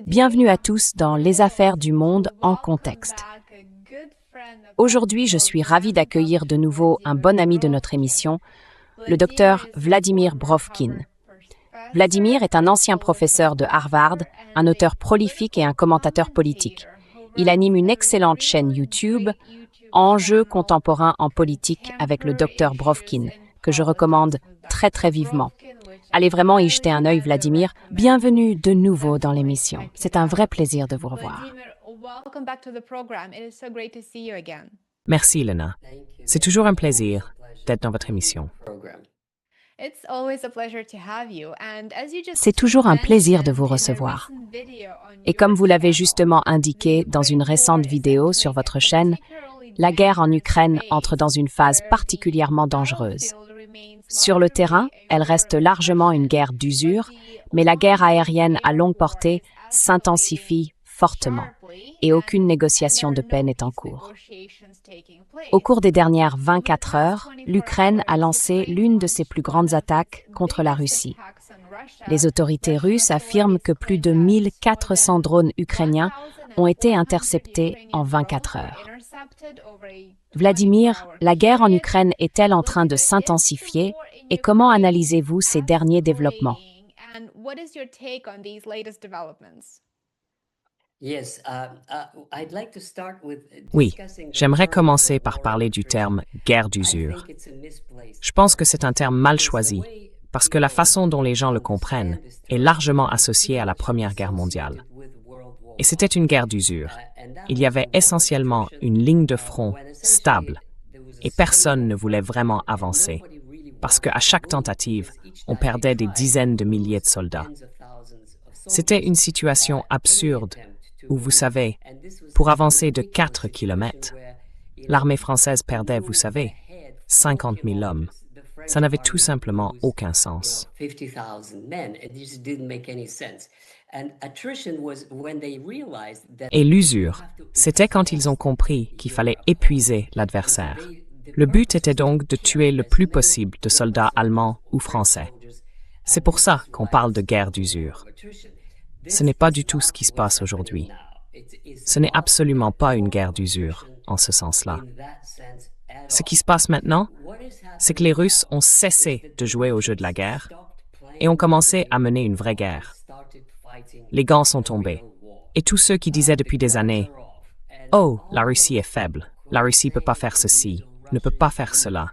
Bienvenue à tous dans Les affaires du monde en contexte. Aujourd'hui, je suis ravie d'accueillir de nouveau un bon ami de notre émission, le docteur Vladimir Brovkin. Vladimir est un ancien professeur de Harvard, un auteur prolifique et un commentateur politique. Il anime une excellente chaîne YouTube, Enjeux contemporains en politique avec le docteur Brovkin, que je recommande très vivement. Allez vraiment y jeter un œil, Vladimir. Bienvenue de nouveau dans l'émission. C'est un vrai plaisir de vous revoir. Merci, Lena. C'est toujours un plaisir d'être dans votre émission. C'est toujours un plaisir de vous recevoir. Et comme vous l'avez justement indiqué dans une récente vidéo sur votre chaîne, la guerre en Ukraine entre dans une phase particulièrement dangereuse. Sur le terrain, elle reste largement une guerre d'usure, mais la guerre aérienne à longue portée s'intensifie fortement et aucune négociation de paix n'est en cours. Au cours des dernières 24 heures, l'Ukraine a lancé l'une de ses plus grandes attaques contre la Russie. Les autorités russes affirment que plus de 1400 drones ukrainiens ont été interceptés en 24 heures. Vladimir, la guerre en Ukraine est-elle en train de s'intensifier et comment analysez-vous ces derniers développements? Oui, j'aimerais commencer par parler du terme « guerre d'usure ». Je pense que c'est un terme mal choisi, parce que la façon dont les gens le comprennent est largement associée à la Première Guerre mondiale. Et c'était une guerre d'usure. Il y avait essentiellement une ligne de front stable, et personne ne voulait vraiment avancer, parce qu'à chaque tentative, on perdait des dizaines de milliers de soldats. C'était une situation absurde où, vous savez, pour avancer de 4 kilomètres, l'armée française perdait, vous savez, 50 000 hommes. Ça n'avait tout simplement aucun sens. Et l'usure, c'était quand ils ont compris qu'il fallait épuiser l'adversaire. Le but était donc de tuer le plus possible de soldats allemands ou français. C'est pour ça qu'on parle de guerre d'usure. Ce n'est pas du tout ce qui se passe aujourd'hui. Ce n'est absolument pas une guerre d'usure, en ce sens-là. Ce qui se passe maintenant, c'est que les Russes ont cessé de jouer au jeu de la guerre et ont commencé à mener une vraie guerre. Les gants sont tombés. Et tous ceux qui disaient depuis des années « Oh, la Russie est faible, la Russie ne peut pas faire ceci, ne peut pas faire cela.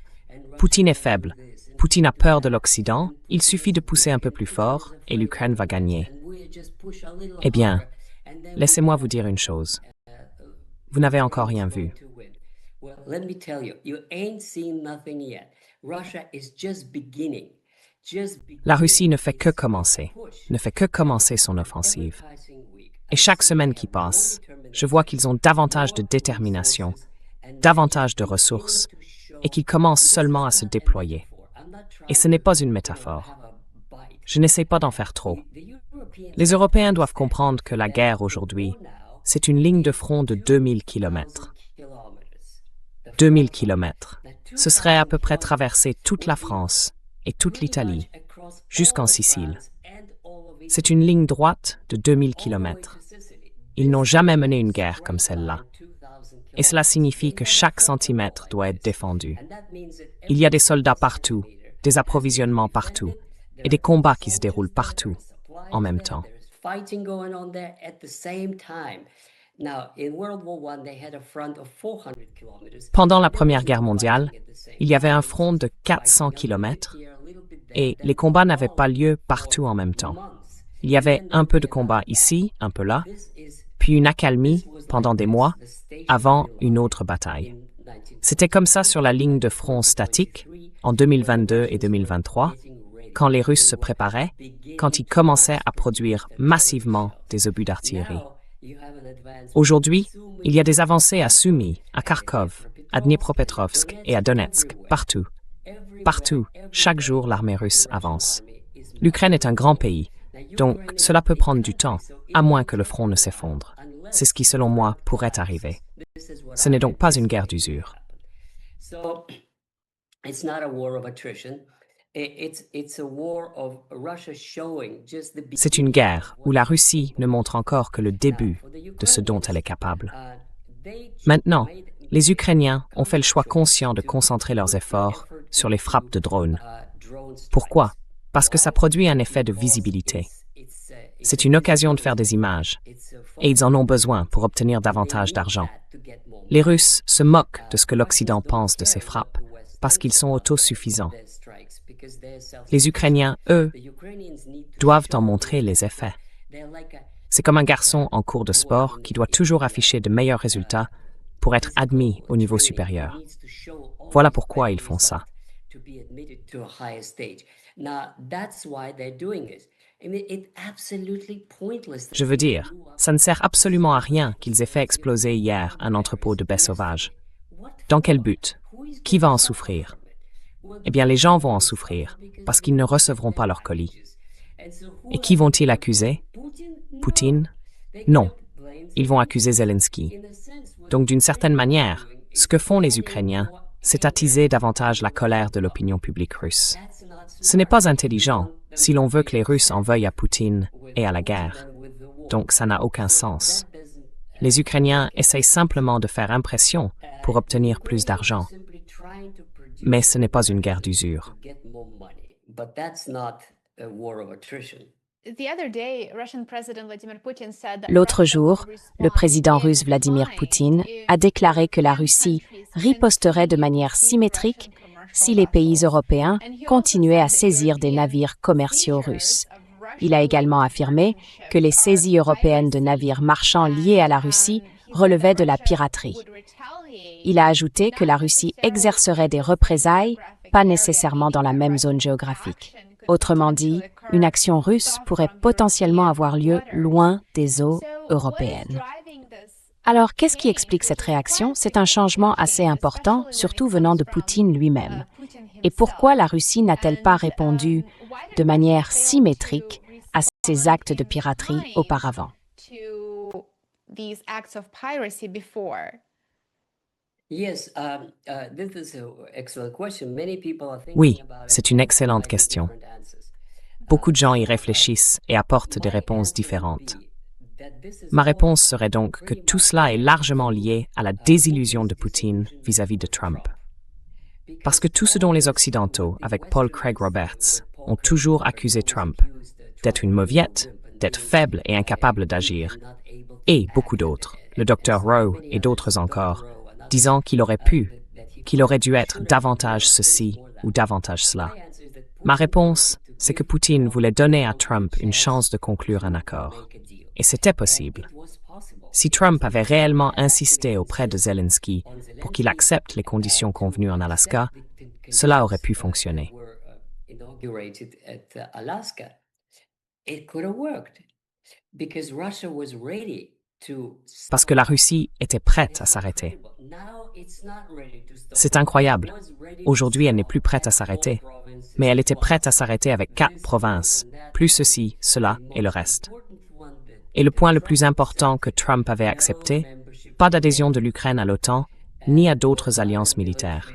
Poutine est faible, Poutine a peur de l'Occident, il suffit de pousser un peu plus fort et l'Ukraine va gagner. » Eh bien, laissez-moi vous dire une chose. Vous n'avez encore rien vu. La Russie ne fait que commencer son offensive. Et chaque semaine qui passe, je vois qu'ils ont davantage de détermination, davantage de ressources, et qu'ils commencent seulement à se déployer. Et ce n'est pas une métaphore. Je n'essaie pas d'en faire trop. Les Européens doivent comprendre que la guerre aujourd'hui, c'est une ligne de front de 2000 kilomètres. 2000 kilomètres. Ce serait à peu près traverser toute la France et toute l'Italie, jusqu'en Sicile. C'est une ligne droite de 2000 kilomètres. Ils n'ont jamais mené une guerre comme celle-là. Et cela signifie que chaque centimètre doit être défendu. Il y a des soldats partout, des approvisionnements partout, et des combats qui se déroulent partout, en même temps. Pendant la Première Guerre mondiale, il y avait un front de 400 kilomètres et les combats n'avaient pas lieu partout en même temps. Il y avait un peu de combat ici, un peu là, puis une accalmie pendant des mois avant une autre bataille. C'était comme ça sur la ligne de front statique en 2022 et 2023, quand les Russes se préparaient, quand ils commençaient à produire massivement des obus d'artillerie. Aujourd'hui, il y a des avancées à Sumy, à Kharkov, à Dnipropetrovsk et à Donetsk, partout. Partout, chaque jour, l'armée russe avance. L'Ukraine est un grand pays, donc cela peut prendre du temps, à moins que le front ne s'effondre. C'est ce qui, selon moi, pourrait arriver. Ce n'est donc pas une guerre d'usure. C'est une guerre où la Russie ne montre encore que le début de ce dont elle est capable. Maintenant, les Ukrainiens ont fait le choix conscient de concentrer leurs efforts sur les frappes de drones. Pourquoi? Parce que ça produit un effet de visibilité. C'est une occasion de faire des images, et ils en ont besoin pour obtenir davantage d'argent. Les Russes se moquent de ce que l'Occident pense de ces frappes, parce qu'ils sont autosuffisants. Les Ukrainiens, eux, doivent en montrer les effets. C'est comme un garçon en cours de sport qui doit toujours afficher de meilleurs résultats pour être admis au niveau supérieur. Voilà pourquoi ils font ça. Je veux dire, ça ne sert absolument à rien qu'ils aient fait exploser hier un entrepôt de baies sauvages. Dans quel but? Qui va en souffrir? Eh bien, les gens vont en souffrir parce qu'ils ne recevront pas leur colis. Et qui vont-ils accuser? Poutine? Non. Ils vont accuser Zelensky. Donc, d'une certaine manière, ce que font les Ukrainiens, c'est attiser davantage la colère de l'opinion publique russe. Ce n'est pas intelligent si l'on veut que les Russes en veuillent à Poutine et à la guerre. Donc, ça n'a aucun sens. Les Ukrainiens essayent simplement de faire impression pour obtenir plus d'argent. Mais ce n'est pas une guerre d'usure. L'autre jour, le président russe Vladimir Poutine a déclaré que la Russie riposterait de manière symétrique si les pays européens continuaient à saisir des navires commerciaux russes. Il a également affirmé que les saisies européennes de navires marchands liés à la Russie relevaient de la piraterie. Il a ajouté que la Russie exercerait des représailles, pas nécessairement dans la même zone géographique. Autrement dit, une action russe pourrait potentiellement avoir lieu loin des eaux européennes. Alors, qu'est-ce qui explique cette réaction? C'est un changement assez important, surtout venant de Poutine lui-même. Et pourquoi la Russie n'a-t-elle pas répondu de manière symétrique à ces actes de piraterie auparavant? Oui, c'est une excellente question. Beaucoup de gens y réfléchissent et apportent des réponses différentes. Ma réponse serait donc que tout cela est largement lié à la désillusion de Poutine vis-à-vis de Trump. Parce que tout ce dont les Occidentaux, avec Paul Craig Roberts, ont toujours accusé Trump d'être une mauviette, d'être faible et incapable d'agir, et beaucoup d'autres, le Dr Rowe et d'autres encore, disant qu'il aurait dû être davantage ceci ou davantage cela. Ma réponse, c'est que Poutine voulait donner à Trump une chance de conclure un accord. Et c'était possible. Si Trump avait réellement insisté auprès de Zelensky pour qu'il accepte les conditions convenues en Alaska, cela aurait pu fonctionner. Parce que la Russie était prête à s'arrêter. C'est incroyable. Aujourd'hui, elle n'est plus prête à s'arrêter. Mais elle était prête à s'arrêter avec 4 provinces, plus ceci, cela et le reste. Et le point le plus important que Trump avait accepté, pas d'adhésion de l'Ukraine à l'OTAN, ni à d'autres alliances militaires.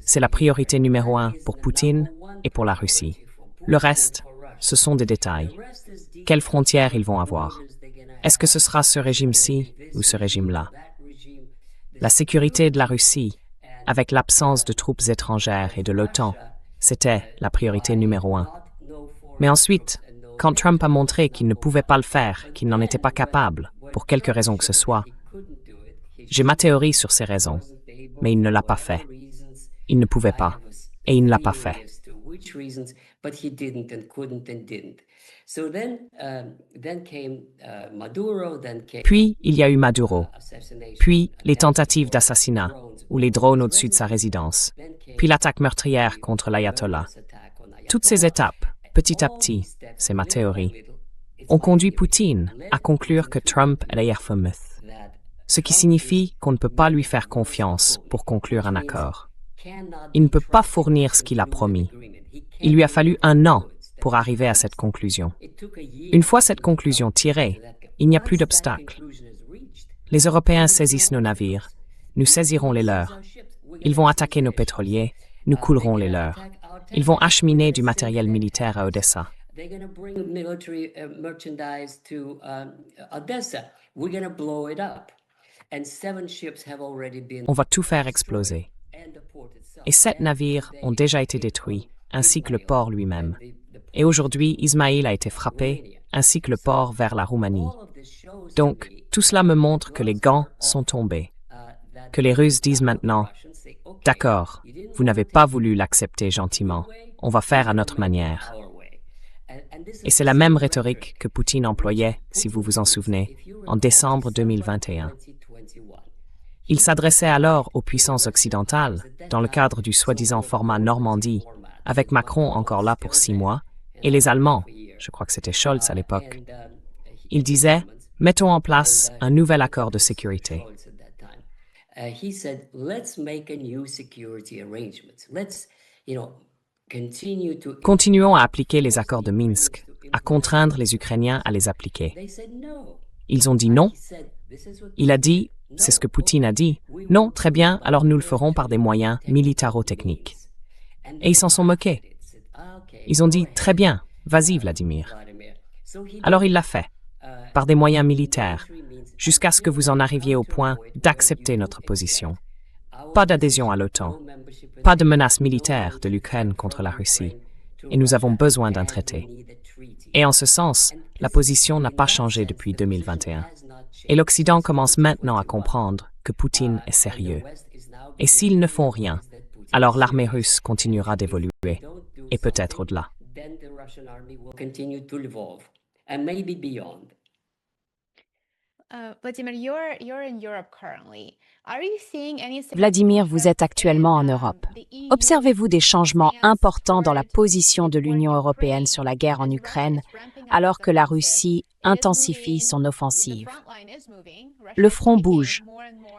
C'est la priorité numéro 1 pour Poutine et pour la Russie. Le reste, ce sont des détails. Quelles frontières ils vont avoir? Est-ce que ce sera ce régime-ci ou ce régime-là? La sécurité de la Russie, avec l'absence de troupes étrangères et de l'OTAN, c'était la priorité numéro 1. Mais ensuite, quand Trump a montré qu'il ne pouvait pas le faire, qu'il n'en était pas capable, pour quelque raison que ce soit, j'ai ma théorie sur ces raisons, mais il ne l'a pas fait. Il ne pouvait pas, et il ne l'a pas fait. Puis, il y a eu Maduro. Puis, les tentatives d'assassinat, ou les drones au-dessus de sa résidence. Puis l'attaque meurtrière contre l'ayatollah. Toutes ces étapes, petit à petit, c'est ma théorie, ont conduit Poutine à conclure que Trump est l'Erfomouth, ce qui signifie qu'on ne peut pas lui faire confiance pour conclure un accord. Il ne peut pas fournir ce qu'il a promis. Il lui a fallu 1 an pour arriver à cette conclusion. Une fois cette conclusion tirée, il n'y a plus d'obstacle. Les Européens saisissent nos navires, nous saisirons les leurs. Ils vont attaquer nos pétroliers, nous coulerons les leurs. Ils vont acheminer du matériel militaire à Odessa. They're going to bring military merchandise to Odessa. We're going to blow it up. And 7 ships have already been. On va tout faire exploser. Et 7 navires ont déjà été détruits, ainsi que le port lui-même. Et aujourd'hui, Ismaïl a été frappé, ainsi que le port vers la Roumanie. Donc, tout cela me montre que les gants sont tombés. Que les Russes disent maintenant « D'accord, vous n'avez pas voulu l'accepter gentiment, on va faire à notre manière. » Et c'est la même rhétorique que Poutine employait, si vous vous en souvenez, en décembre 2021. Il s'adressait alors aux puissances occidentales, dans le cadre du soi-disant format Normandie, avec Macron encore là pour 6 mois, et les Allemands, je crois que c'était Scholz à l'époque. Il disait « Mettons en place un nouvel accord de sécurité. » Continuons à appliquer les accords de Minsk, à contraindre les Ukrainiens à les appliquer. Ils ont dit non. Il a dit, c'est ce que Poutine a dit, non, très bien, alors nous le ferons par des moyens militaro-techniques. Et ils s'en sont moqués. Ils ont dit, très bien, vas-y Vladimir. Alors il l'a fait, par des moyens militaires, jusqu'à ce que vous en arriviez au point d'accepter notre position. Pas d'adhésion à l'OTAN, pas de menace militaire de l'Ukraine contre la Russie, et nous avons besoin d'un traité. Et en ce sens, la position n'a pas changé depuis 2021. Et l'Occident commence maintenant à comprendre que Poutine est sérieux. Et s'ils ne font rien, alors l'armée russe continuera d'évoluer, et peut-être au-delà. Vladimir, vous êtes actuellement en Europe. Observez-vous des changements importants dans la position de l'Union européenne sur la guerre en Ukraine, alors que la Russie intensifie son offensive? Le front bouge.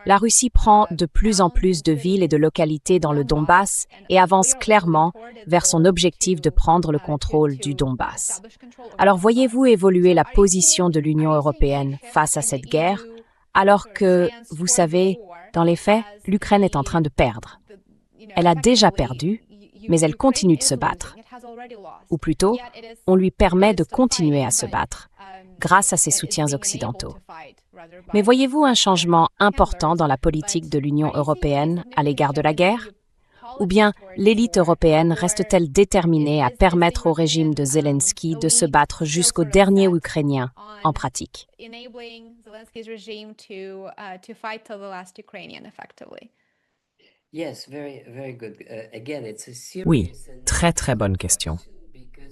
La Russie prend de plus en plus de villes et de localités dans le Donbass et avance clairement vers son objectif de prendre le contrôle du Donbass. Alors voyez-vous évoluer la position de l'Union européenne face à cette guerre, alors que, vous savez, dans les faits, l'Ukraine est en train de perdre. Elle a déjà perdu, mais elle continue de se battre. Ou plutôt, on lui permet de continuer à se battre, grâce à ses soutiens occidentaux. Mais voyez-vous un changement important dans la politique de l'Union européenne à l'égard de la guerre? Ou bien l'élite européenne reste-t-elle déterminée à permettre au régime de Zelensky de se battre jusqu'au dernier Ukrainien en pratique? Oui, très très bonne question.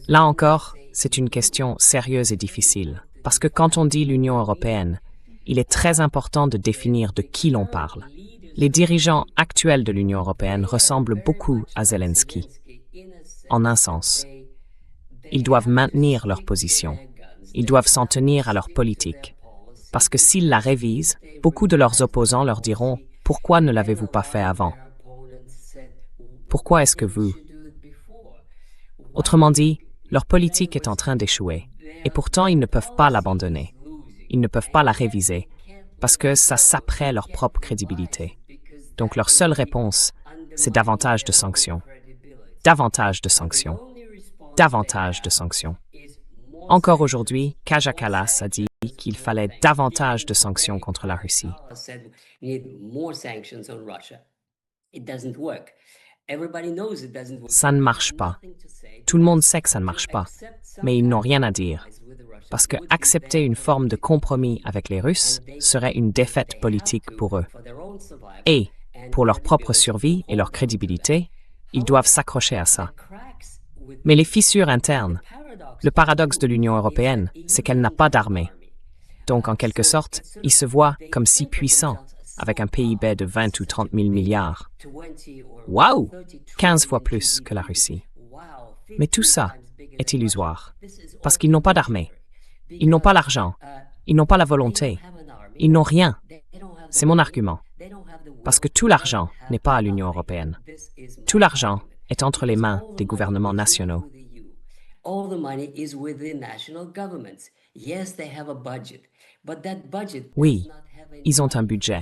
Là encore, c'est une question sérieuse et difficile, parce que quand on dit l'Union européenne, il est très important de définir de qui l'on parle. Les dirigeants actuels de l'Union européenne ressemblent beaucoup à Zelensky, en un sens. Ils doivent maintenir leur position. Ils doivent s'en tenir à leur politique. Parce que s'ils la révisent, beaucoup de leurs opposants leur diront « Pourquoi ne l'avez-vous pas fait avant ?» Pourquoi est-ce que vous... Autrement dit, leur politique est en train d'échouer, et pourtant ils ne peuvent pas l'abandonner. Ils ne peuvent pas la réviser, parce que ça saperait leur propre crédibilité. Donc leur seule réponse, c'est davantage de sanctions. Davantage de sanctions. Davantage de sanctions. Encore aujourd'hui, Kaja Kallas a dit qu'il fallait davantage de sanctions contre la Russie. Ça ne marche pas. Tout le monde sait que ça ne marche pas, mais ils n'ont rien à dire. Parce que accepter une forme de compromis avec les Russes serait une défaite politique pour eux. Et, pour leur propre survie et leur crédibilité, ils doivent s'accrocher à ça. Mais les fissures internes, le paradoxe de l'Union européenne, c'est qu'elle n'a pas d'armée. Donc, en quelque sorte, ils se voient comme si puissants, avec un PIB de 20 ou 30 000 milliards. Waouh! 15 fois plus que la Russie. Mais tout ça est illusoire, parce qu'ils n'ont pas d'armée. Ils n'ont pas l'argent. Ils n'ont pas la volonté. Ils n'ont rien. C'est mon argument. Parce que tout l'argent n'est pas à l'Union européenne. Tout l'argent est entre les mains des gouvernements nationaux. Oui, ils ont un budget.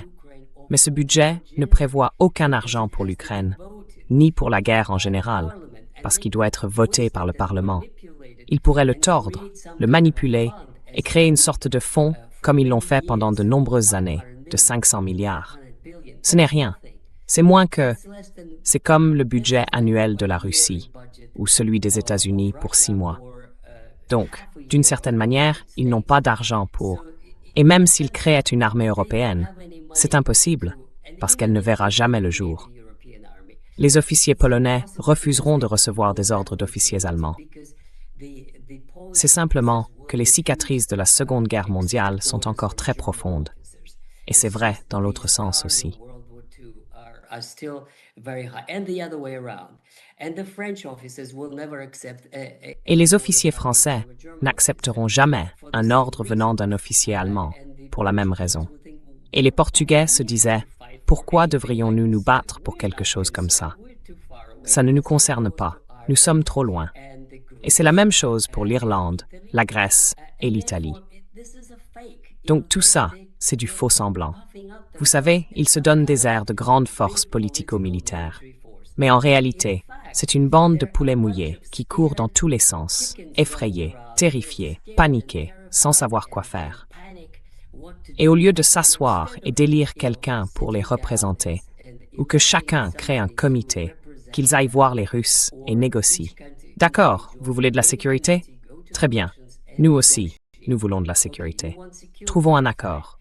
Mais ce budget ne prévoit aucun argent pour l'Ukraine, ni pour la guerre en général. parce qu'il doit être voté par le Parlement. Ils pourraient le tordre, le manipuler et créer une sorte de fonds comme ils l'ont fait pendant de nombreuses années, de 500 milliards. Ce n'est rien. C'est moins que... C'est comme le budget annuel de la Russie ou celui des États-Unis pour 6 mois. Donc, d'une certaine manière, ils n'ont pas d'argent pour... Et même s'ils créaient une armée européenne, c'est impossible, parce qu'elle ne verra jamais le jour. Les officiers polonais refuseront de recevoir des ordres d'officiers allemands. C'est simplement que les cicatrices de la Seconde Guerre mondiale sont encore très profondes. Et c'est vrai dans l'autre sens aussi. Et les officiers français n'accepteront jamais un ordre venant d'un officier allemand, pour la même raison. Et les Portugais se disaient, pourquoi devrions-nous nous battre pour quelque chose comme ça? Ça ne nous concerne pas, nous sommes trop loin. Et c'est la même chose pour l'Irlande, la Grèce et l'Italie. Donc tout ça, c'est du faux semblant. Vous savez, ils se donnent des airs de grande force politico-militaire. Mais en réalité, c'est une bande de poulets mouillés qui courent dans tous les sens, effrayés, terrifiés, paniqués, sans savoir quoi faire. Et au lieu de s'asseoir et d'élire quelqu'un pour les représenter, ou que chacun crée un comité, qu'ils aillent voir les Russes et négocient. D'accord, vous voulez de la sécurité? Très bien. Nous aussi, nous voulons de la sécurité. Trouvons un accord.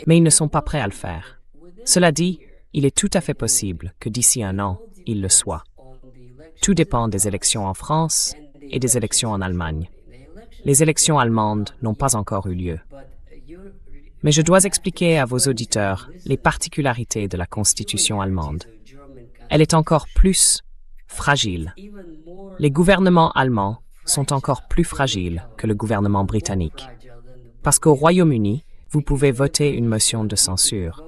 Mais ils ne sont pas prêts à le faire. Cela dit, il est tout à fait possible que d'ici un an, ils le soient. Tout dépend des élections en France et des élections en Allemagne. Les élections allemandes n'ont pas encore eu lieu. Mais je dois expliquer à vos auditeurs les particularités de la Constitution allemande. Elle est encore plus fragile. Les gouvernements allemands sont encore plus fragiles que le gouvernement britannique. Parce qu'au Royaume-Uni, vous pouvez voter une motion de censure,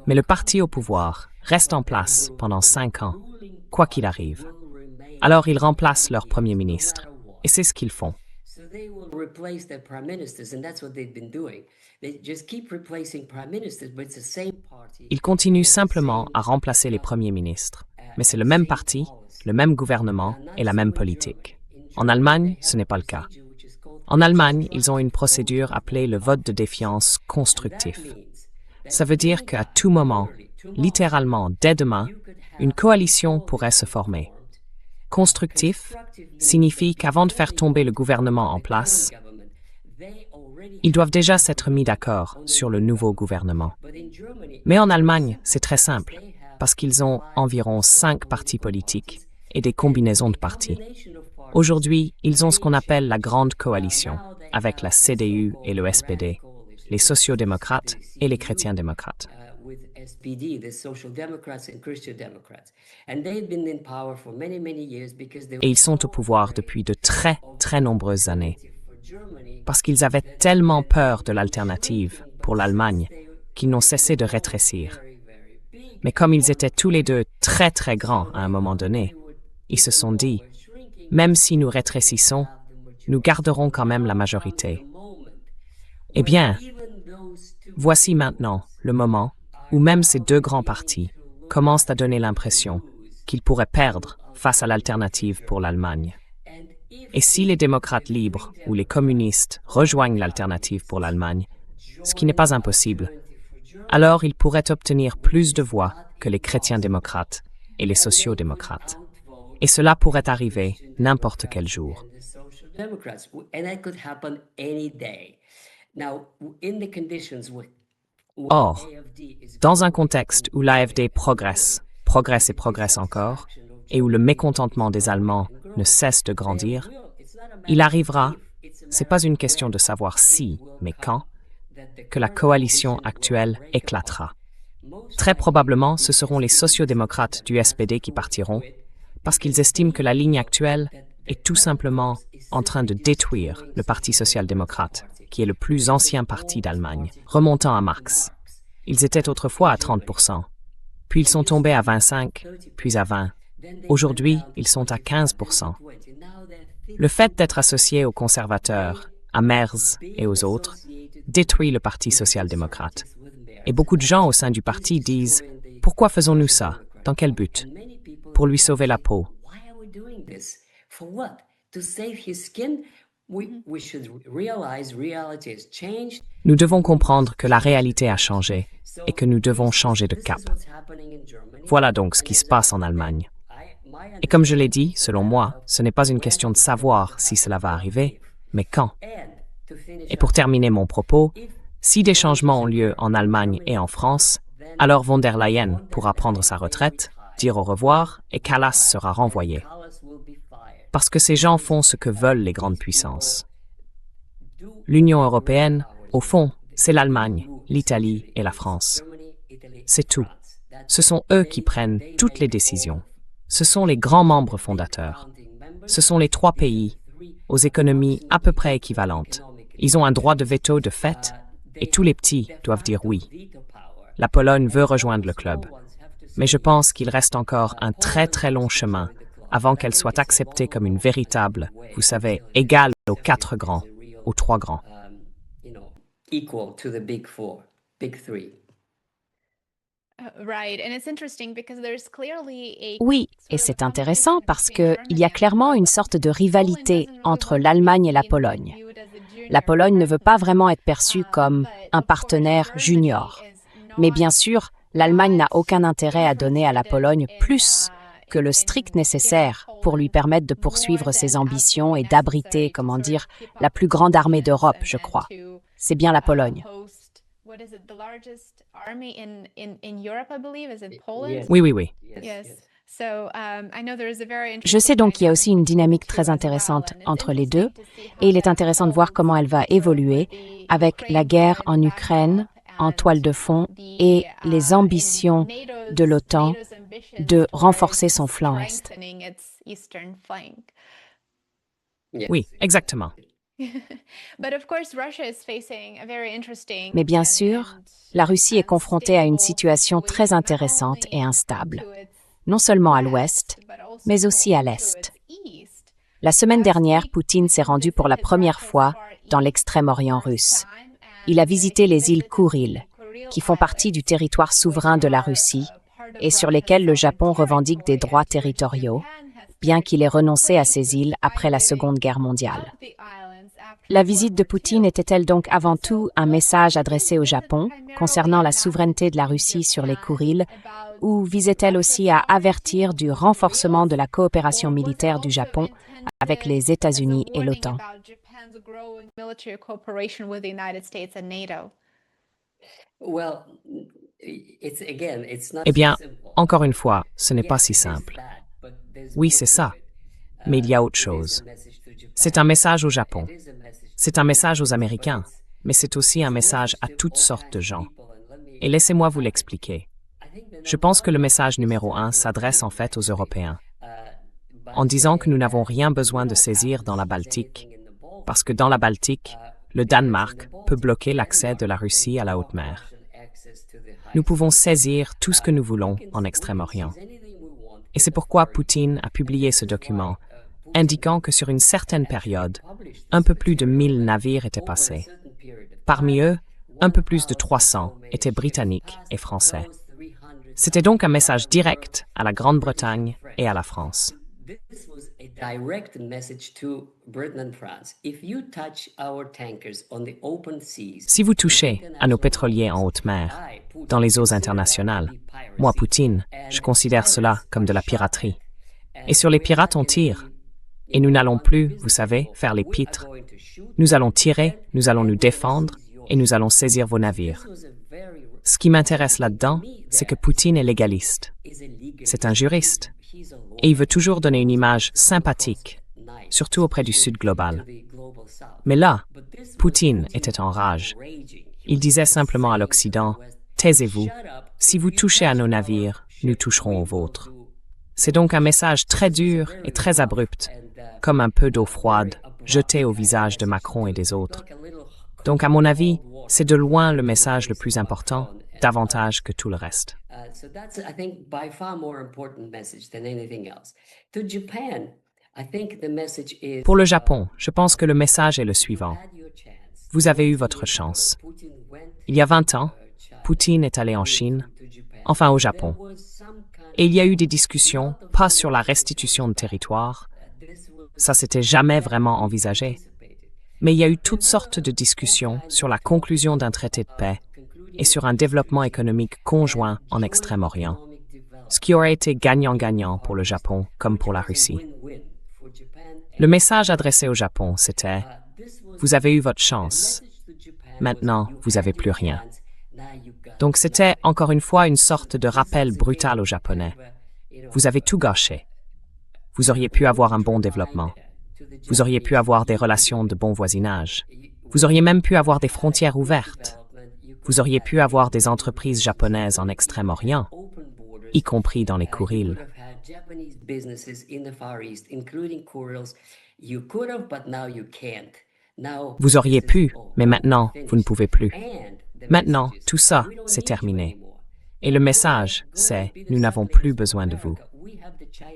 mais le parti au pouvoir reste en place pendant 5 ans, quoi qu'il arrive. Alors ils remplacent leur Premier ministre, et c'est ce qu'ils font. Ils continuent simplement à remplacer les premiers ministres, mais c'est le même parti, le même gouvernement et la même politique. En Allemagne, ce n'est pas le cas. En Allemagne, ils ont une procédure appelée le vote de défiance constructif. Ça veut dire qu'à tout moment, littéralement dès demain, une coalition pourrait se former. Constructif signifie qu'avant de faire tomber le gouvernement en place, ils doivent déjà s'être mis d'accord sur le nouveau gouvernement. Mais en Allemagne, c'est très simple, parce qu'ils ont environ 5 partis politiques et des combinaisons de partis. Aujourd'hui, ils ont ce qu'on appelle la Grande Coalition, avec la CDU et le SPD, les sociodémocrates et les chrétiens-démocrates. Et ils sont au pouvoir depuis de très, très nombreuses années, parce qu'ils avaient tellement peur de l'alternative pour l'Allemagne qu'ils n'ont cessé de rétrécir. Mais comme ils étaient tous les deux très, très grands à un moment donné, ils se sont dit, même si nous rétrécissons, nous garderons quand même la majorité. Eh bien, voici maintenant le moment où même ces 2 grands partis commencent à donner l'impression qu'ils pourraient perdre face à l'alternative pour l'Allemagne. Et si les démocrates libres ou les communistes rejoignent l'alternative pour l'Allemagne, ce qui n'est pas impossible, alors ils pourraient obtenir plus de voix que les chrétiens-démocrates et les sociaux-démocrates. Et cela pourrait arriver n'importe quel jour. Or, dans un contexte où l'AfD progresse et progresse encore, et où le mécontentement des Allemands ne cesse de grandir, il arrivera, c'est pas une question de savoir si, mais quand, que la coalition actuelle éclatera. Très probablement, ce seront les sociodémocrates du SPD qui partiront, parce qu'ils estiment que la ligne actuelle est tout simplement en train de détruire le Parti social-démocrate, qui est le plus ancien parti d'Allemagne, remontant à Marx. Ils étaient autrefois à 30%, puis ils sont tombés à 25%, puis à 20%. Aujourd'hui, ils sont à 15%. Le fait d'être associé aux conservateurs, à Merz et aux autres, détruit le Parti social-démocrate. Et beaucoup de gens au sein du parti disent « Pourquoi faisons-nous ça? Dans quel but? Pour lui sauver la peau. » Nous devons comprendre que la réalité a changé et que nous devons changer de cap. Voilà donc ce qui se passe en Allemagne. Et comme je l'ai dit, selon moi, ce n'est pas une question de savoir si cela va arriver, mais quand. Et pour terminer mon propos, si des changements ont lieu en Allemagne et en France, alors von der Leyen pourra prendre sa retraite, dire au revoir et Kallas sera renvoyé. Parce que ces gens font ce que veulent les grandes puissances. L'Union européenne, au fond, c'est l'Allemagne, l'Italie et la France. C'est tout. Ce sont eux qui prennent toutes les décisions. Ce sont les grands membres fondateurs. Ce sont les 3 pays, aux économies à peu près équivalentes. Ils ont un droit de veto de fait, et tous les petits doivent dire oui. La Pologne veut rejoindre le club. Mais je pense qu'il reste encore un très très long chemin avant qu'elle soit acceptée comme une véritable, vous savez, égale aux 4 grands, aux 3 grands. Oui, et c'est intéressant parce qu'il y a clairement une sorte de rivalité entre l'Allemagne et la Pologne. La Pologne ne veut pas vraiment être perçue comme un partenaire junior. Mais bien sûr, l'Allemagne n'a aucun intérêt à donner à la Pologne plus que le strict nécessaire pour lui permettre de poursuivre ses ambitions et d'abriter, comment dire, la plus grande armée d'Europe, je crois. C'est bien la Pologne. Oui. Je sais donc qu'il y a aussi une dynamique très intéressante entre les deux, et il est intéressant de voir comment elle va évoluer avec la guerre en Ukraine en toile de fond et les ambitions de l'OTAN de renforcer son flanc Est. Oui, exactement. Mais bien sûr, la Russie est confrontée à une situation très intéressante et instable, non seulement à l'ouest, mais aussi à l'est. La semaine dernière, Poutine s'est rendu pour la première fois dans l'extrême-orient russe. Il a visité les îles Kouril, qui font partie du territoire souverain de la Russie et sur lesquelles le Japon revendique des droits territoriaux, bien qu'il ait renoncé à ces îles après la Seconde Guerre mondiale. La visite de Poutine était-elle donc avant tout un message adressé au Japon concernant la souveraineté de la Russie sur les Kouril, ou visait-elle aussi à avertir du renforcement de la coopération militaire du Japon avec les États-Unis et l'OTAN? Eh bien, encore une fois, ce n'est pas si simple. Oui, c'est ça, mais il y a autre chose. C'est un message au Japon. C'est un message aux Américains, mais c'est aussi un message à toutes sortes de gens. Et laissez-moi vous l'expliquer. Je pense que le message numéro 1 s'adresse en fait aux Européens, en disant que nous n'avons rien besoin de saisir dans la Baltique, parce que dans la Baltique, le Danemark peut bloquer l'accès de la Russie à la haute mer. Nous pouvons saisir tout ce que nous voulons en Extrême-Orient. Et c'est pourquoi Poutine a publié ce document, indiquant que sur une certaine période, un peu plus de 1000 navires étaient passés. Parmi eux, un peu plus de 300 étaient britanniques et français. C'était donc un message direct à la Grande-Bretagne et à la France. Si vous touchez à nos pétroliers en haute mer, dans les eaux internationales, moi, Poutine, je considère cela comme de la piraterie. Et sur les pirates, on tire. Et nous n'allons plus, vous savez, faire les pitres. Nous allons tirer, nous allons nous défendre et nous allons saisir vos navires. Ce qui m'intéresse là-dedans, c'est que Poutine est légaliste. C'est un juriste. Et il veut toujours donner une image sympathique, surtout auprès du Sud global. Mais là, Poutine était en rage. Il disait simplement à l'Occident, « Taisez-vous, si vous touchez à nos navires, nous toucherons aux vôtres. » C'est donc un message très dur et très abrupt, comme un peu d'eau froide jetée au visage de Macron et des autres. Donc, à mon avis, c'est de loin le message le plus important, davantage que tout le reste. Pour le Japon, je pense que le message est le suivant. Vous avez eu votre chance. Il y a 20 ans, Poutine est allé en Chine, enfin au Japon. Et il y a eu des discussions, pas sur la restitution de territoire, ça s'était jamais vraiment envisagé, mais il y a eu toutes sortes de discussions sur la conclusion d'un traité de paix et sur un développement économique conjoint en Extrême-Orient, ce qui aurait été gagnant-gagnant pour le Japon comme pour la Russie. Le message adressé au Japon, c'était « Vous avez eu votre chance, maintenant vous n'avez plus rien ». Donc c'était encore une fois une sorte de rappel brutal aux Japonais. Vous avez tout gâché. Vous auriez pu avoir un bon développement. Vous auriez pu avoir des relations de bon voisinage. Vous auriez même pu avoir des frontières ouvertes. Vous auriez pu avoir des entreprises japonaises en Extrême-Orient, y compris dans les Kuriles. Vous auriez pu, mais maintenant, vous ne pouvez plus. Maintenant, tout ça, c'est terminé. Et le message, c'est « Nous n'avons plus besoin de vous ».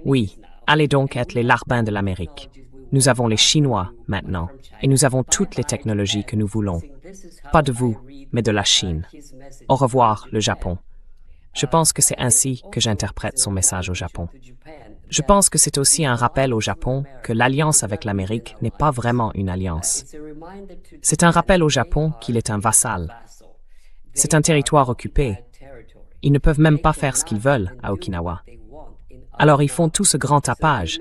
Oui, allez donc être les larbins de l'Amérique. Nous avons les Chinois, maintenant, et nous avons toutes les technologies que nous voulons. Pas de vous, mais de la Chine. Au revoir, le Japon. Je pense que c'est ainsi que j'interprète son message au Japon. Je pense que c'est aussi un rappel au Japon que l'alliance avec l'Amérique n'est pas vraiment une alliance. C'est un rappel au Japon qu'il est un vassal. C'est un territoire occupé. Ils ne peuvent même pas faire ce qu'ils veulent à Okinawa. Alors ils font tout ce grand tapage.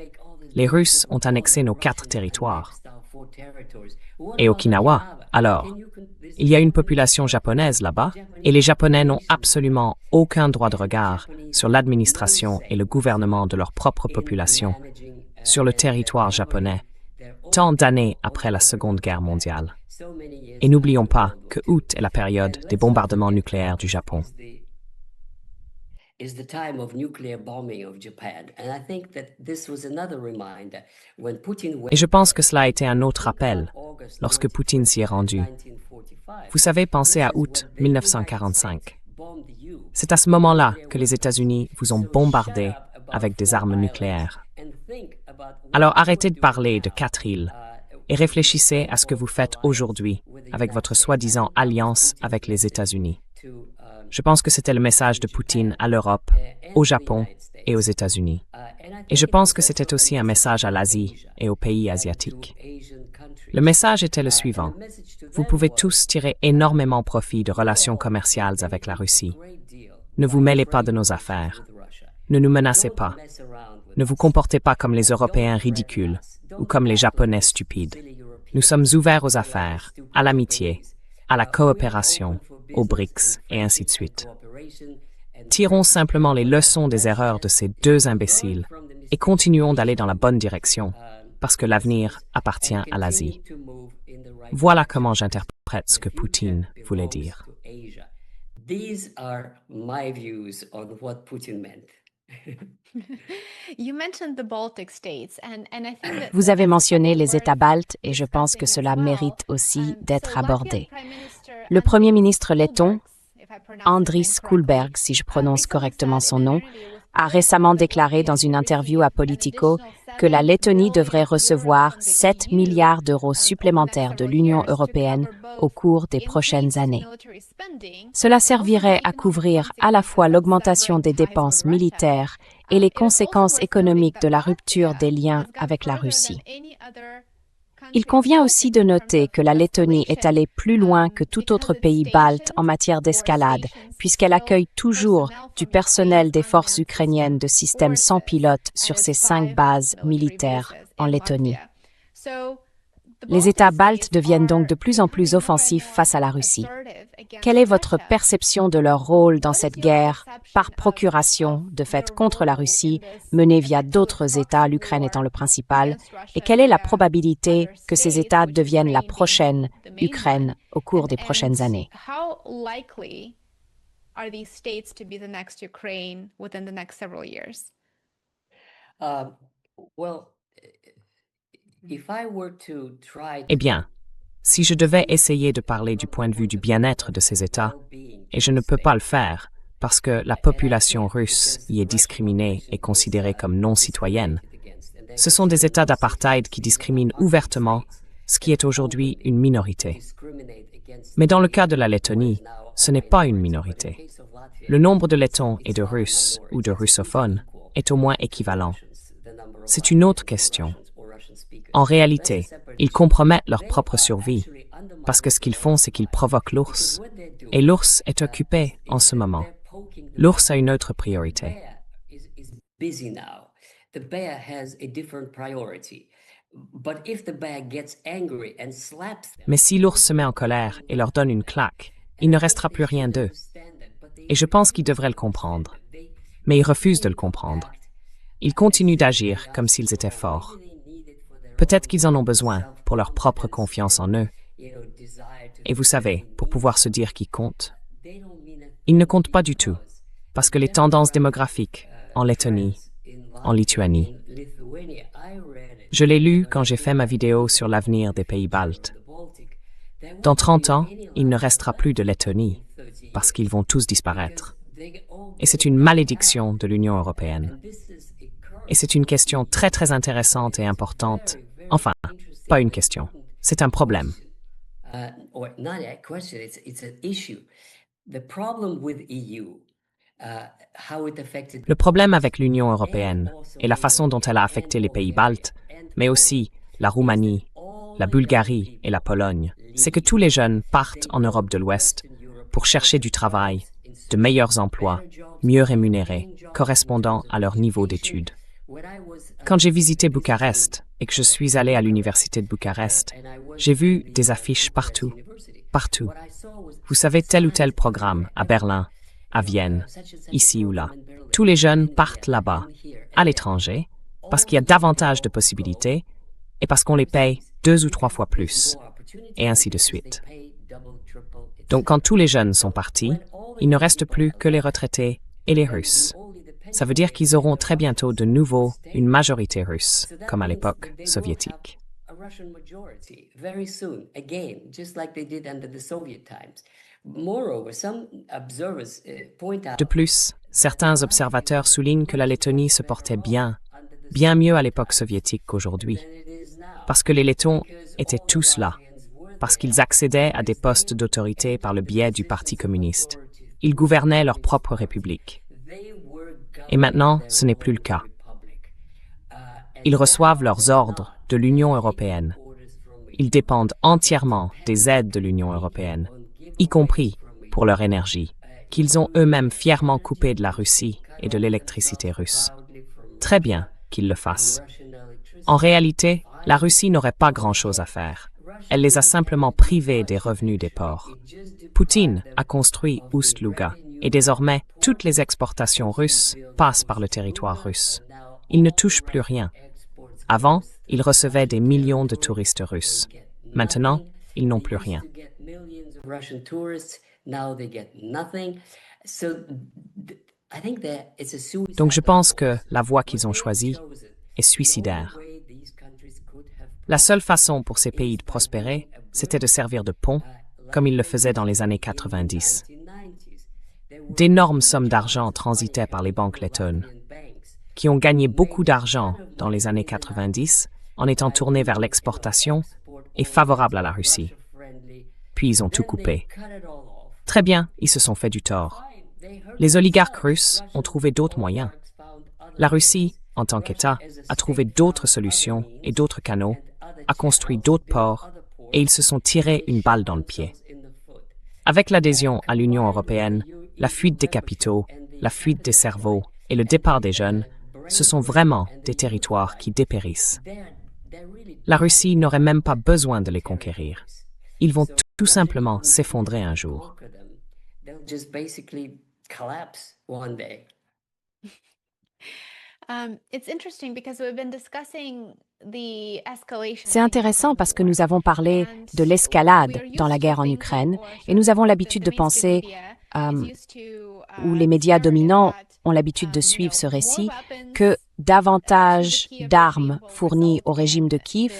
Les Russes ont annexé nos 4 territoires. Et Okinawa, alors, il y a une population japonaise là-bas, et les Japonais n'ont absolument aucun droit de regard sur l'administration et le gouvernement de leur propre population, sur le territoire japonais, tant d'années après la Seconde Guerre mondiale. Et n'oublions pas que août est la période des bombardements nucléaires du Japon. Et je pense que cela a été un autre rappel lorsque Poutine s'y est rendu. Vous savez, pensez à août 1945. C'est à ce moment-là que les États-Unis vous ont bombardé avec des armes nucléaires. Alors arrêtez de parler de 4 îles et réfléchissez à ce que vous faites aujourd'hui avec votre soi-disant alliance avec les États-Unis. Je pense que c'était le message de Poutine à l'Europe, au Japon et aux États-Unis. Et je pense que c'était aussi un message à l'Asie et aux pays asiatiques. Le message était le suivant. Vous pouvez tous tirer énormément profit de relations commerciales avec la Russie. Ne vous mêlez pas de nos affaires. Ne nous menacez pas. Ne vous comportez pas comme les Européens ridicules ou comme les Japonais stupides. Nous sommes ouverts aux affaires, à l'amitié, à la coopération, aux BRICS et ainsi de suite. Tirons simplement les leçons des erreurs de ces 2 imbéciles et continuons d'aller dans la bonne direction, parce que l'avenir appartient à l'Asie. Voilà comment j'interprète ce que Poutine voulait dire. These are my views on what Putin meant. Vous avez mentionné les États baltes et je pense que cela mérite aussi d'être abordé. Le Premier ministre letton, Andris Kulbergs, si je prononce correctement son nom, a récemment déclaré dans une interview à Politico que la Lettonie devrait recevoir 7 milliards d'euros supplémentaires de l'Union européenne au cours des prochaines années. Cela servirait à couvrir à la fois l'augmentation des dépenses militaires et les conséquences économiques de la rupture des liens avec la Russie. Il convient aussi de noter que la Lettonie est allée plus loin que tout autre pays balte en matière d'escalade, puisqu'elle accueille toujours du personnel des forces ukrainiennes de systèmes sans pilote sur ses 5 bases militaires en Lettonie. Les États baltes deviennent donc de plus en plus offensifs face à la Russie. Quelle est votre perception de leur rôle dans cette guerre, par procuration, de fait contre la Russie, menée via d'autres États, l'Ukraine étant le principal, et quelle est la probabilité que ces États deviennent la prochaine Ukraine au cours des prochaines années? Eh bien, si je devais essayer de parler du point de vue du bien-être de ces États, et je ne peux pas le faire parce que la population russe y est discriminée et considérée comme non citoyenne, ce sont des États d'apartheid qui discriminent ouvertement ce qui est aujourd'hui une minorité. Mais dans le cas de la Lettonie, ce n'est pas une minorité. Le nombre de Lettons et de Russes ou de russophones est au moins équivalent. C'est une autre question. En réalité, ils compromettent leur propre survie, parce que ce qu'ils font, c'est qu'ils provoquent l'ours. Et l'ours est occupé en ce moment. L'ours a une autre priorité. Mais si l'ours se met en colère et leur donne une claque, il ne restera plus rien d'eux. Et je pense qu'ils devraient le comprendre. Mais ils refusent de le comprendre. Ils continuent d'agir comme s'ils étaient forts. Peut-être qu'ils en ont besoin pour leur propre confiance en eux. Et vous savez, pour pouvoir se dire qu'ils comptent. Ils ne comptent pas du tout, parce que les tendances démographiques en Lettonie, en Lituanie. Je l'ai lu quand j'ai fait ma vidéo sur l'avenir des pays baltes. Dans 30 ans, il ne restera plus de Lettonie, parce qu'ils vont tous disparaître. Et c'est une malédiction de l'Union européenne. Et c'est une question très très intéressante et importante. Enfin, pas une question, c'est un problème. Le problème avec l'Union européenne et la façon dont elle a affecté les pays baltes, mais aussi la Roumanie, la Bulgarie et la Pologne, c'est que tous les jeunes partent en Europe de l'Ouest pour chercher du travail, de meilleurs emplois, mieux rémunérés, correspondant à leur niveau d'études. Quand j'ai visité Bucarest et que je suis allé à l'université de Bucarest, j'ai vu des affiches partout, partout. Vous savez, tel ou tel programme à Berlin, à Vienne, ici ou là. Tous les jeunes partent là-bas, à l'étranger, parce qu'il y a davantage de possibilités et parce qu'on les paye 2 ou 3 fois plus, et ainsi de suite. Donc quand tous les jeunes sont partis, il ne reste plus que les retraités et les Russes. Ça veut dire qu'ils auront très bientôt de nouveau une majorité russe, comme à l'époque soviétique. De plus, certains observateurs soulignent que la Lettonie se portait bien mieux à l'époque soviétique qu'aujourd'hui, parce que les Lettons étaient tous là, parce qu'ils accédaient à des postes d'autorité par le biais du Parti communiste. Ils gouvernaient leur propre république. Et maintenant, ce n'est plus le cas. Ils reçoivent leurs ordres de l'Union européenne. Ils dépendent entièrement des aides de l'Union européenne, y compris pour leur énergie, qu'ils ont eux-mêmes fièrement coupée de la Russie et de l'électricité russe. Très bien qu'ils le fassent. En réalité, la Russie n'aurait pas grand-chose à faire. Elle les a simplement privés des revenus des ports. Poutine a construit Ust-Luga, et désormais, toutes les exportations russes passent par le territoire russe. Ils ne touchent plus rien. Avant, ils recevaient des millions de touristes russes. Maintenant, ils n'ont plus rien. Donc je pense que la voie qu'ils ont choisie est suicidaire. La seule façon pour ces pays de prospérer, c'était de servir de pont, comme ils le faisaient dans les années 90. D'énormes sommes d'argent transitaient par les banques lettonnes, qui ont gagné beaucoup d'argent dans les années 90 en étant tournés vers l'exportation et favorables à la Russie. Puis ils ont tout coupé. Très bien, ils se sont fait du tort. Les oligarques russes ont trouvé d'autres moyens. La Russie, en tant qu'État, a trouvé d'autres solutions et d'autres canaux, a construit d'autres ports, et ils se sont tirés une balle dans le pied. Avec l'adhésion à l'Union européenne, la fuite des capitaux, la fuite des cerveaux et le départ des jeunes, ce sont vraiment des territoires qui dépérissent. La Russie n'aurait même pas besoin de les conquérir. Ils vont tout simplement s'effondrer un jour. C'est intéressant parce que nous avons parlé de l'escalade dans la guerre en Ukraine et nous avons l'habitude de penser, ou les médias dominants ont l'habitude de suivre ce récit, que davantage d'armes fournies au régime de Kiev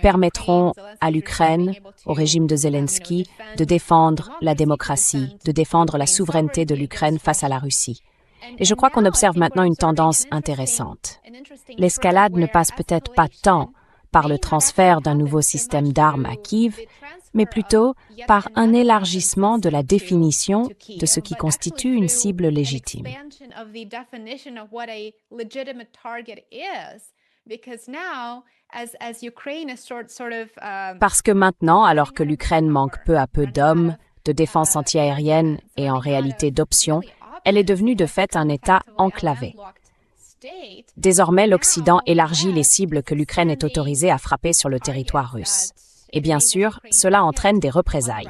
permettront à l'Ukraine, au régime de Zelensky, de défendre la démocratie, de défendre la souveraineté de l'Ukraine face à la Russie. Et je crois qu'on observe maintenant une tendance intéressante. L'escalade ne passe peut-être pas tant par le transfert d'un nouveau système d'armes à Kiev, mais plutôt par un élargissement de la définition de ce qui constitue une cible légitime. Parce que maintenant, alors que l'Ukraine manque peu à peu d'hommes, de défense antiaérienne et en réalité d'options, elle est devenue de fait un État enclavé. Désormais, l'Occident élargit les cibles que l'Ukraine est autorisée à frapper sur le territoire russe. Et bien sûr, cela entraîne des représailles.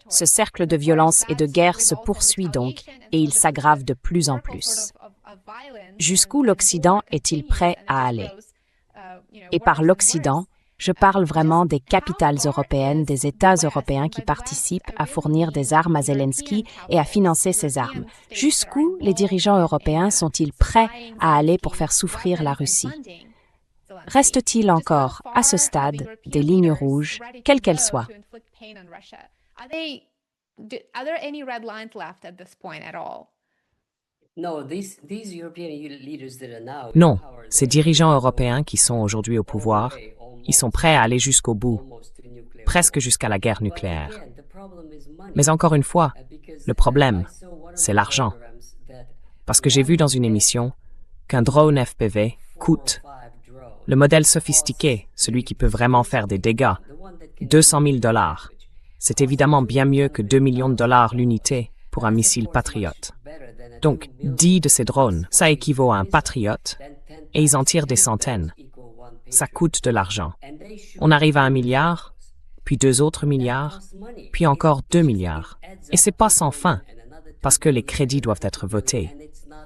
Ce cercle de violence et de guerre se poursuit donc, et il s'aggrave de plus en plus. Jusqu'où l'Occident est-il prêt à aller? Et par l'Occident, je parle vraiment des capitales européennes, des États européens qui participent à fournir des armes à Zelensky et à financer ces armes. Jusqu'où les dirigeants européens sont-ils prêts à aller pour faire souffrir la Russie? Reste-t-il encore, à ce stade, des lignes rouges, quelles qu'elles soient? Non, ces dirigeants européens qui sont aujourd'hui au pouvoir, ils sont prêts à aller jusqu'au bout, presque jusqu'à la guerre nucléaire. Mais encore une fois, le problème, c'est l'argent. Parce que j'ai vu dans une émission qu'un drone FPV coûte, le modèle sophistiqué, celui qui peut vraiment faire des dégâts, 200 000 $. C'est évidemment bien mieux que 2 millions de dollars l'unité pour un missile Patriot. Donc, 10 de ces drones, ça équivaut à un Patriot, et ils en tirent des centaines. Ça coûte de l'argent. On arrive à 1 milliard, puis 2 autres milliards, puis encore 2 milliards. Et c'est pas sans fin, parce que les crédits doivent être votés.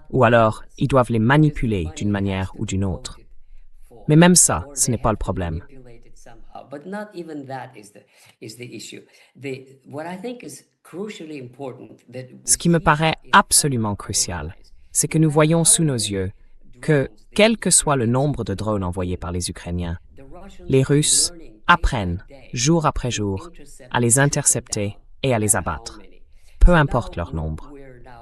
Ou alors, ils doivent les manipuler d'une manière ou d'une autre. Mais même ça, ce n'est pas le problème. Ce qui me paraît absolument crucial, c'est que nous voyons sous nos yeux que, quel que soit le nombre de drones envoyés par les Ukrainiens, les Russes apprennent, jour après jour, à les intercepter et à les abattre, peu importe leur nombre.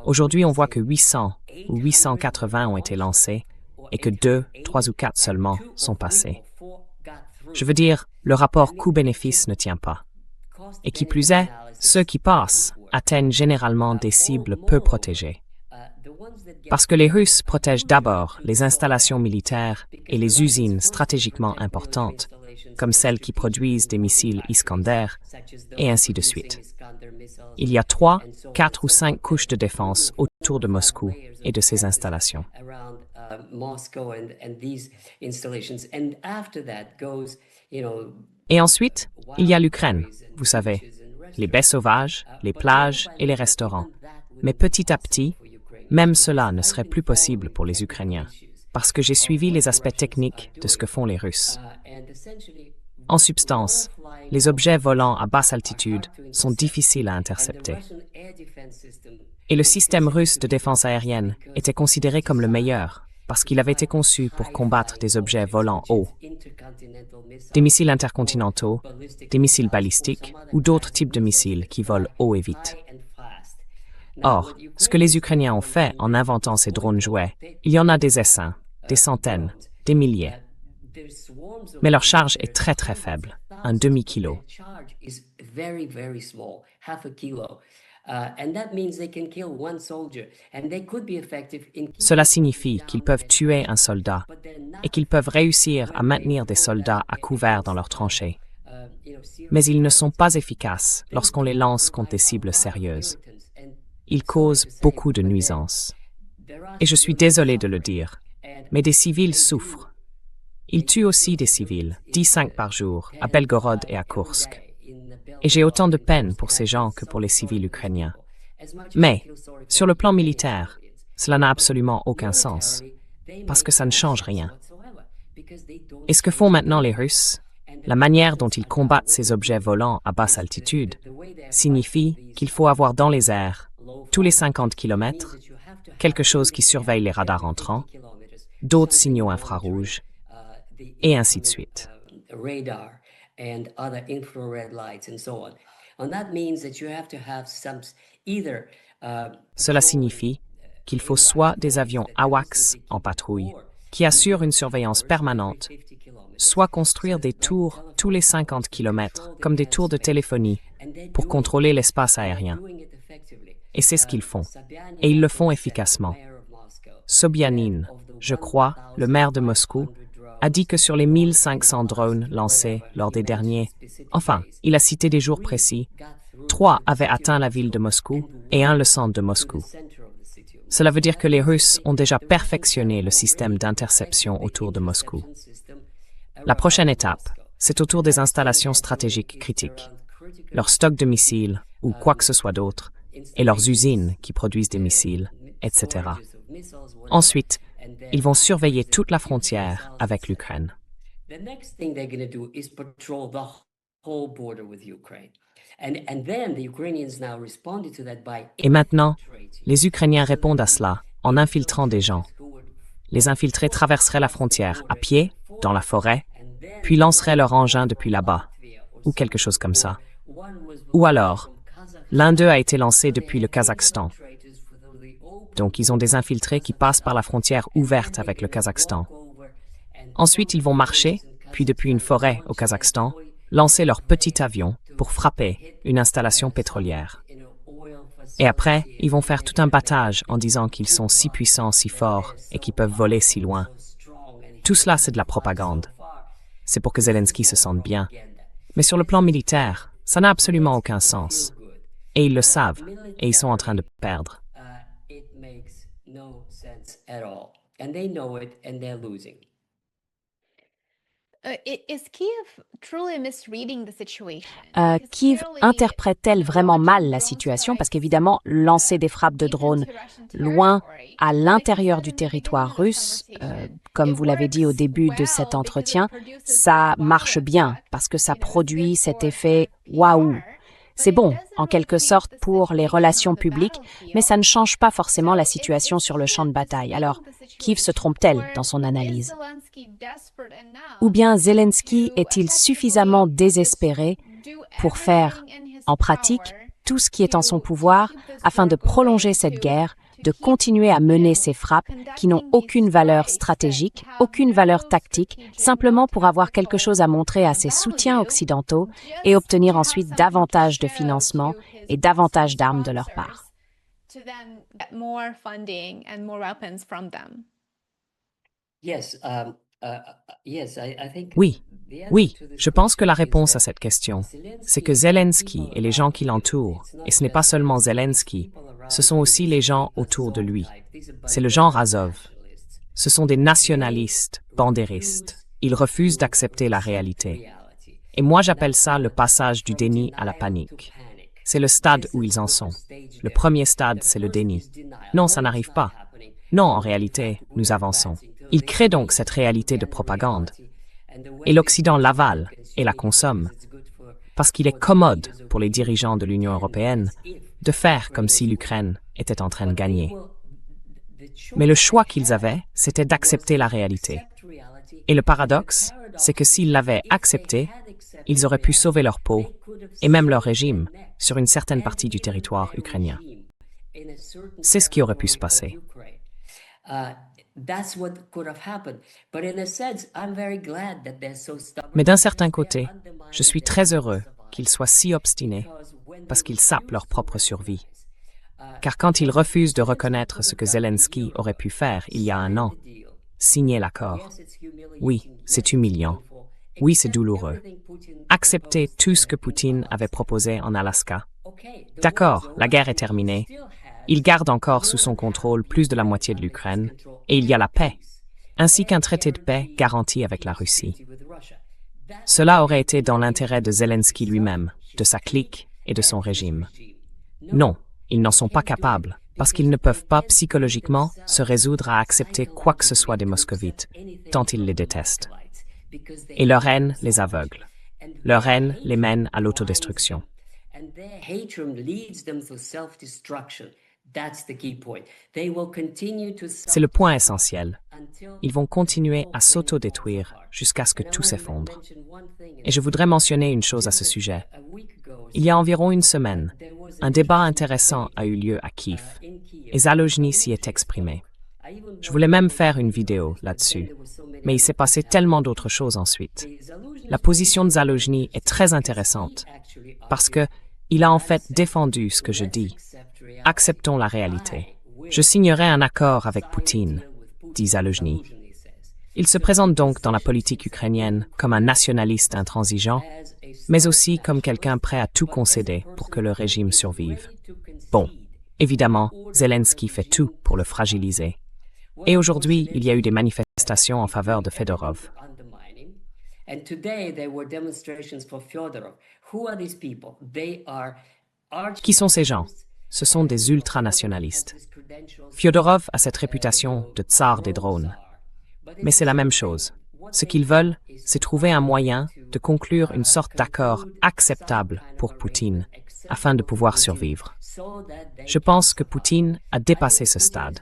Aujourd'hui, on voit que 800 ou 880 ont été lancés et que 2, 3 ou 4 seulement sont passés. Je veux dire, le rapport coût-bénéfice ne tient pas. Et qui plus est, ceux qui passent atteignent généralement des cibles peu protégées. Parce que les Russes protègent d'abord les installations militaires et les usines stratégiquement importantes, comme celles qui produisent des missiles Iskander, et ainsi de suite. Il y a 3, 4 ou 5 couches de défense autour de Moscou et de ses installations. Et ensuite, il y a l'Ukraine, vous savez, les baies sauvages, les plages et les restaurants. Mais petit à petit, même cela ne serait plus possible pour les Ukrainiens, parce que j'ai suivi les aspects techniques de ce que font les Russes. En substance, les objets volant à basse altitude sont difficiles à intercepter. Et le système russe de défense aérienne était considéré comme le meilleur, parce qu'il avait été conçu pour combattre des objets volant haut, des missiles intercontinentaux, des missiles balistiques ou d'autres types de missiles qui volent haut et vite. Or, ce que les Ukrainiens ont fait en inventant ces drones jouets, il y en a des essaims, des centaines, des milliers. Mais leur charge est très très faible, un demi-kilo. Cela signifie qu'ils peuvent tuer un soldat et qu'ils peuvent réussir à maintenir des soldats à couvert dans leurs tranchées. Mais ils ne sont pas efficaces lorsqu'on les lance contre des cibles sérieuses. Ils causent beaucoup de nuisances. Et je suis désolé de le dire, mais des civils souffrent. Ils tuent aussi des civils, 10-5 par jour, à Belgorod et à Kursk. Et j'ai autant de peine pour ces gens que pour les civils ukrainiens. Mais, sur le plan militaire, cela n'a absolument aucun sens, parce que ça ne change rien. Et ce que font maintenant les Russes, la manière dont ils combattent ces objets volants à basse altitude, signifie qu'il faut avoir dans les airs, tous les 50 km, quelque chose qui surveille les radars entrants, d'autres signaux infrarouges, et ainsi de suite. Cela signifie qu'il faut soit des avions AWACS en patrouille, qui assure une surveillance permanente, soit construire des tours tous les 50 km, comme des tours de téléphonie, pour contrôler l'espace aérien. Et c'est ce qu'ils font. Et ils le font efficacement. Sobyanin, je crois, le maire de Moscou, a dit que sur les 1500 drones lancés lors des derniers, enfin, il a cité des jours précis, 3 avaient atteint la ville de Moscou et 1 le centre de Moscou. Cela veut dire que les Russes ont déjà perfectionné le système d'interception autour de Moscou. La prochaine étape, c'est autour des installations stratégiques critiques, leurs stocks de missiles ou quoi que ce soit d'autre, et leurs usines qui produisent des missiles, etc. Ensuite, ils vont surveiller toute la frontière avec l'Ukraine. Et maintenant, les Ukrainiens répondent à cela en infiltrant des gens. Les infiltrés traverseraient la frontière à pied, dans la forêt, puis lanceraient leur engin depuis là-bas, ou quelque chose comme ça. Ou alors, l'un d'eux a été lancé depuis le Kazakhstan. Donc ils ont des infiltrés qui passent par la frontière ouverte avec le Kazakhstan. Ensuite, ils vont marcher, puis depuis une forêt au Kazakhstan, lancer leur petit avion pour frapper une installation pétrolière. Et après, ils vont faire tout un battage en disant qu'ils sont si puissants, si forts et qu'ils peuvent voler si loin. Tout cela, c'est de la propagande. C'est pour que Zelensky se sente bien. Mais sur le plan militaire, ça n'a absolument aucun sens. Et ils le savent, et ils sont en train de perdre. Kiev interprète-t-elle vraiment mal la situation? Parce qu'évidemment, lancer des frappes de drones loin, à l'intérieur du territoire russe, comme vous l'avez dit au début de cet entretien, ça marche bien parce que ça produit cet effet « waouh ». C'est bon, en quelque sorte, pour les relations publiques, mais ça ne change pas forcément la situation sur le champ de bataille. Alors, Kiev se trompe-t-elle dans son analyse? Ou bien Zelensky est-il suffisamment désespéré pour faire, en pratique, tout ce qui est en son pouvoir afin de prolonger cette guerre, de continuer à mener ces frappes qui n'ont aucune valeur stratégique, aucune valeur tactique, simplement pour avoir quelque chose à montrer à ses soutiens occidentaux et obtenir ensuite davantage de financement et davantage d'armes de leur part. Oui, je pense que la réponse à cette question, c'est que Zelensky et les gens qui l'entourent, et ce n'est pas seulement Zelensky, ce sont aussi les gens autour de lui. C'est le genre Azov. Ce sont des nationalistes, bandéristes. Ils refusent d'accepter la réalité. Et moi, j'appelle ça le passage du déni à la panique. C'est le stade où ils en sont. Le premier stade, c'est le déni. Non, ça n'arrive pas. Non, en réalité, nous avançons. Ils créent donc cette réalité de propagande. Et l'Occident l'avale et la consomme. Parce qu'il est commode pour les dirigeants de l'Union européenne de faire comme si l'Ukraine était en train de gagner. Mais le choix qu'ils avaient, c'était d'accepter la réalité. Et le paradoxe, c'est que s'ils l'avaient accepté, ils auraient pu sauver leur peau, et même leur régime, sur une certaine partie du territoire ukrainien. C'est ce qui aurait pu se passer. Mais d'un certain côté, je suis très heureux qu'ils soient si obstinés, parce qu'ils sapent leur propre survie. Car quand ils refusent de reconnaître ce que Zelensky aurait pu faire il y a 1 an, signer l'accord, oui, c'est humiliant. Oui, c'est douloureux. Accepter tout ce que Poutine avait proposé en Alaska. D'accord, la guerre est terminée. Il garde encore sous son contrôle plus de la moitié de l'Ukraine, et il y a la paix, ainsi qu'un traité de paix garanti avec la Russie. Cela aurait été dans l'intérêt de Zelensky lui-même, de sa clique et de son régime. Non, ils n'en sont pas capables, parce qu'ils ne peuvent pas psychologiquement se résoudre à accepter quoi que ce soit des moscovites, tant ils les détestent. Et leur haine les aveugle. Leur haine les mène à l'autodestruction. C'est le point essentiel. Ils vont continuer à s'autodétruire jusqu'à ce que tout s'effondre. Et je voudrais mentionner une chose à ce sujet. Il y a environ 1 semaine, un débat intéressant a eu lieu à Kiev, et Zaluzhny s'y est exprimé. Je voulais même faire une vidéo là-dessus, mais il s'est passé tellement d'autres choses ensuite. La position de Zalojny est très intéressante, parce que il a en fait défendu ce que je dis. Acceptons la réalité. Je signerai un accord avec Poutine, dit Zalojny. Il se présente donc dans la politique ukrainienne comme un nationaliste intransigeant, mais aussi comme quelqu'un prêt à tout concéder pour que le régime survive. Bon, évidemment, Zelensky fait tout pour le fragiliser. Et aujourd'hui, il y a eu des manifestations en faveur de Fedorov. Qui sont ces gens? Ce sont des ultranationalistes. Fyodorov a cette réputation de tsar des drones. Mais c'est la même chose. Ce qu'ils veulent, c'est trouver un moyen de conclure une sorte d'accord acceptable pour Poutine, afin de pouvoir survivre. Je pense que Poutine a dépassé ce stade.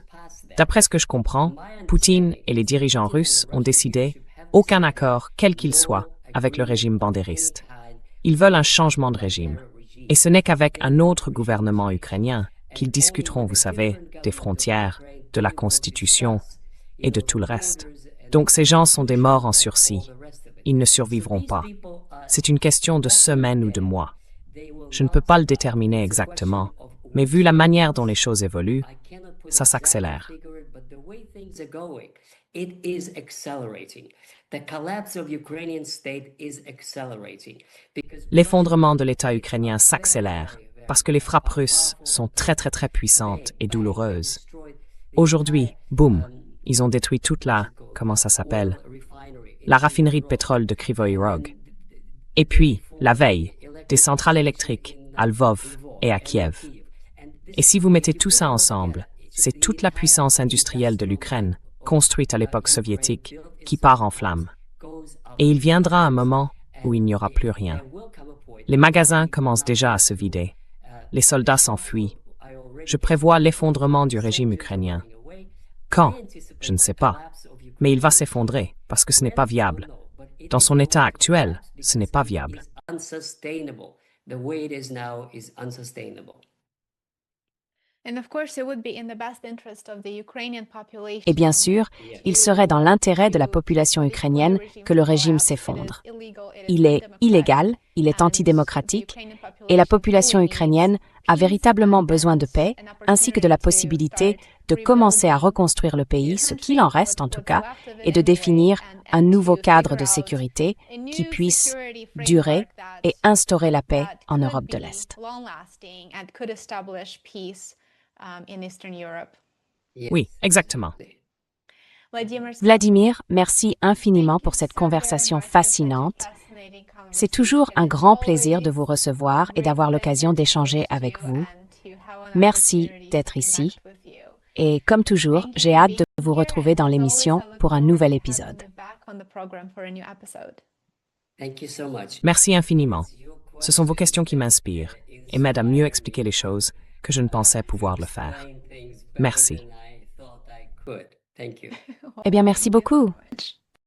D'après ce que je comprends, Poutine et les dirigeants russes ont décidé aucun accord, quel qu'il soit, avec le régime bandériste. Ils veulent un changement de régime. Et ce n'est qu'avec un autre gouvernement ukrainien qu'ils discuteront, vous savez, des frontières, de la Constitution et de tout le reste. Donc ces gens sont des morts en sursis. Ils ne survivront pas. C'est une question de semaines ou de mois. Je ne peux pas le déterminer exactement, mais vu la manière dont les choses évoluent, ça s'accélère. L'effondrement de l'État ukrainien s'accélère parce que les frappes russes sont très puissantes et douloureuses. Aujourd'hui, boum, ils ont détruit toute la, comment ça s'appelle, la raffinerie de pétrole de Kryvyi Rog. Et puis, la veille, des centrales électriques à Lvov et à Kiev. Et si vous mettez tout ça ensemble, c'est toute la puissance industrielle de l'Ukraine, construite à l'époque soviétique, qui part en flammes. Et il viendra un moment où il n'y aura plus rien. Les magasins commencent déjà à se vider. Les soldats s'enfuient. Je prévois l'effondrement du régime ukrainien. Quand? Je ne sais pas. Mais il va s'effondrer, parce que ce n'est pas viable. Dans son état actuel, ce n'est pas viable. Et bien sûr, il serait dans l'intérêt de la population ukrainienne que le régime s'effondre. Il est illégal, il est antidémocratique, et la population ukrainienne a véritablement besoin de paix, ainsi que de la possibilité de commencer à reconstruire le pays, ce qu'il en reste en tout cas, et de définir un nouveau cadre de sécurité qui puisse durer et instaurer la paix en Europe de l'Est. Oui, exactement. Vladimir, merci infiniment pour cette conversation fascinante. C'est toujours un grand plaisir de vous recevoir et d'avoir l'occasion d'échanger avec vous. Merci d'être ici. Et comme toujours, j'ai hâte de vous retrouver dans l'émission pour un nouvel épisode. Merci infiniment. Ce sont vos questions qui m'inspirent et m'aident à mieux expliquer les choses que je ne pensais pouvoir le faire. Merci. Eh bien, merci beaucoup.